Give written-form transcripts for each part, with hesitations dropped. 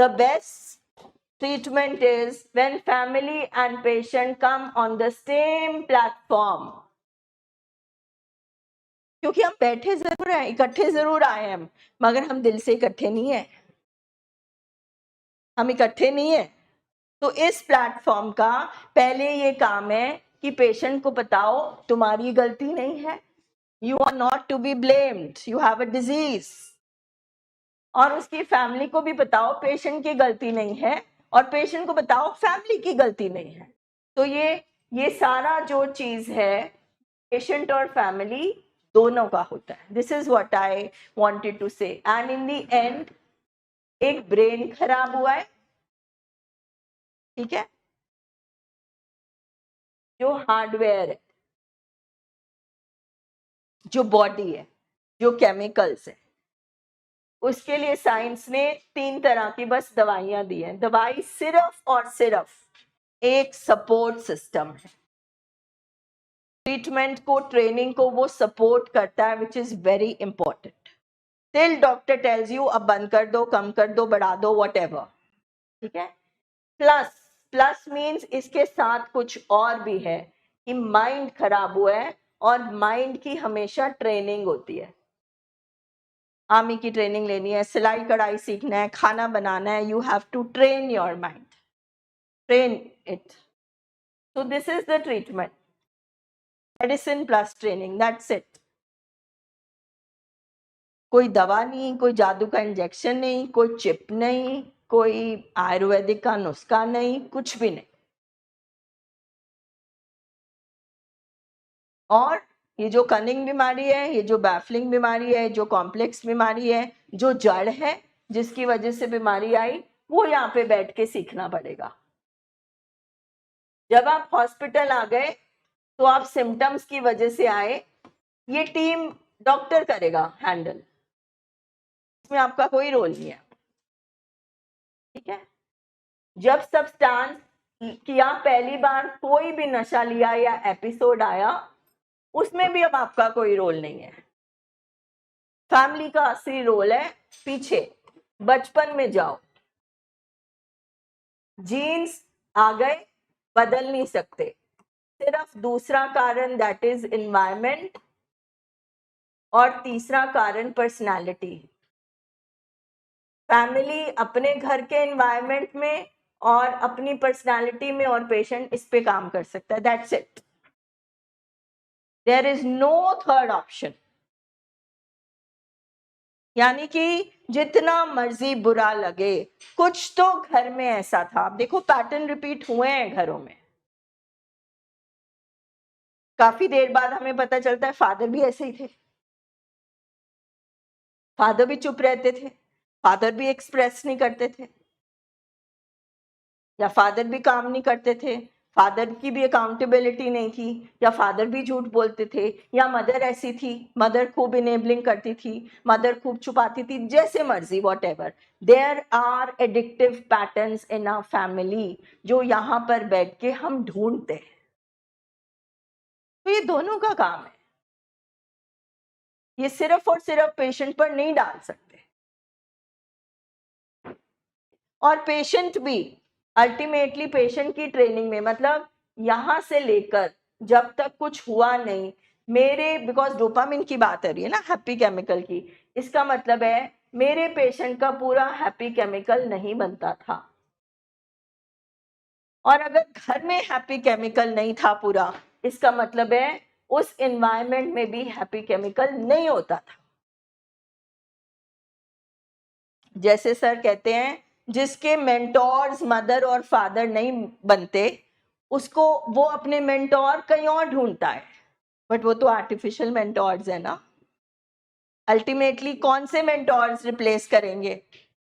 The best treatment is when family and patient come on the same platform. क्योंकि हम बैठे जरूर हैं, इकट्ठे जरूर आए हैं, मगर हम दिल से इकट्ठे नहीं है, हम इकट्ठे नहीं है। तो इस प्लेटफॉर्म का पहले ये काम है कि पेशेंट को बताओ तुम्हारी गलती नहीं है, you are not to be blamed, you have a disease. और उसकी फैमिली को भी बताओ पेशेंट की गलती नहीं है, और पेशेंट को बताओ फैमिली की गलती नहीं है। तो ये सारा जो चीज है पेशेंट और फैमिली दोनों का होता है। This is what I wanted to say. And in the end एक ब्रेन खराब हुआ है, ठीक है, जो हार्डवेयर है, जो बॉडी है, जो केमिकल्स है, उसके लिए साइंस ने 3 तरह की बस दवाइयां दी हैं। दवाई सिर्फ और सिर्फ एक सपोर्ट सिस्टम है, ट्रीटमेंट को, ट्रेनिंग को वो सपोर्ट करता है, which is very important. Till doctor tells you अब बंद कर दो, कम कर दो, बढ़ा दो, व्हाटएवर, ठीक है। प्लस मींस इसके साथ कुछ और भी है कि माइंड खराब हुआ है, और माइंड की हमेशा ट्रेनिंग होती है। आर्मी की ट्रेनिंग लेनी है, सिलाई कढ़ाई सीखना है, खाना बनाना है, you have to train your mind, train it. So this is the treatment, medicine plus training, that's it. कोई दवा नहीं, कोई जादू का इंजेक्शन नहीं, कोई चिप नहीं, कोई आयुर्वेदिक का नुस्खा नहीं, कुछ भी नहीं। और ये जो कनिंग बीमारी है, ये जो बैफलिंग बीमारी है, जो कॉम्प्लेक्स बीमारी है, जो जड़ है जिसकी वजह से बीमारी आई, वो यहाँ पे बैठ के सीखना पड़ेगा। जब आप हॉस्पिटल आ गए तो आप सिम्टम्स की वजह से आए, ये टीम डॉक्टर करेगा हैंडल, इसमें आपका कोई रोल नहीं है, ठीक है। जब सब्सटेंस किया पहली बार, कोई भी नशा लिया या एपिसोड आया, उसमें भी अब आपका कोई रोल नहीं है। फैमिली का असली रोल है पीछे, बचपन में जाओ। जीन्स आ गए, बदल नहीं सकते, सिर्फ दूसरा कारण दैट इज एनवायरनमेंट, और तीसरा कारण पर्सनालिटी। फैमिली अपने घर के एनवायरनमेंट में और अपनी पर्सनालिटी में, और पेशेंट इस पे काम कर सकता है, that's it. There is no third option. यानी कि जितना मर्जी बुरा लगे, कुछ तो घर में ऐसा था। आप देखो पैटर्न रिपीट हुए हैं घरों में। काफी देर बाद हमें पता चलता है फादर भी ऐसे ही थे, फादर भी चुप रहते थे, फादर भी एक्सप्रेस नहीं करते थे, या फादर भी काम नहीं करते थे, फादर की भी अकाउंटेबिलिटी नहीं थी, या फादर भी झूठ बोलते थे, या मदर ऐसी थी, मदर खूब इनेबलिंग करती थी, मदर खूब छुपाती थी, जैसे मर्जी, whatever. There are addictive patterns in our family जो यहाँ पर बैठ के हम ढूंढते हैं। तो ये दोनों का काम है, ये सिर्फ और सिर्फ पेशेंट पर नहीं डाल सकते। और पेशेंट भी अल्टीमेटली पेशेंट की ट्रेनिंग में, मतलब यहां से लेकर जब तक कुछ हुआ नहीं, मेरे, बिकॉज डोपामिन की बात आ रही है ना, हैप्पी केमिकल की, इसका मतलब है मेरे पेशेंट का पूरा हैप्पी केमिकल नहीं बनता था। और अगर घर में हैप्पी केमिकल नहीं था पूरा, इसका मतलब है उस एनवायरनमेंट में भी हैप्पी केमिकल नहीं होता था। जैसे सर कहते हैं, जिसके मेंटोर्स मदर और फादर नहीं बनते, उसको, वो अपने मेंटोर कहीं और ढूंढता है, बट वो तो आर्टिफिशियल मेंटोर्स है ना। अल्टीमेटली कौन से मेंटोर्स रिप्लेस करेंगे?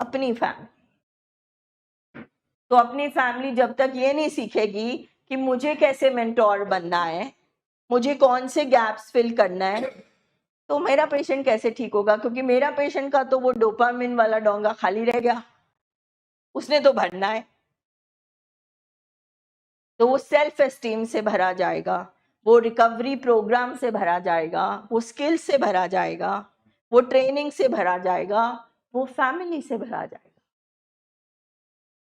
अपनी फैमिली। तो अपनी फैमिली जब तक ये नहीं सीखेगी कि मुझे कैसे मेंटोर बनना है, मुझे कौन से गैप्स फिल करना है, तो मेरा पेशेंट कैसे ठीक होगा? क्योंकि मेरा पेशेंट का तो वो डोपामिन वाला डोंगा खाली रह गया, उसने तो भरना है। तो वो सेल्फ एस्टीम से भरा जाएगा, वो रिकवरी प्रोग्राम से भरा जाएगा, वो स्किल से भरा जाएगा, वो ट्रेनिंग से भरा जाएगा, वो फैमिली से भरा जाएगा।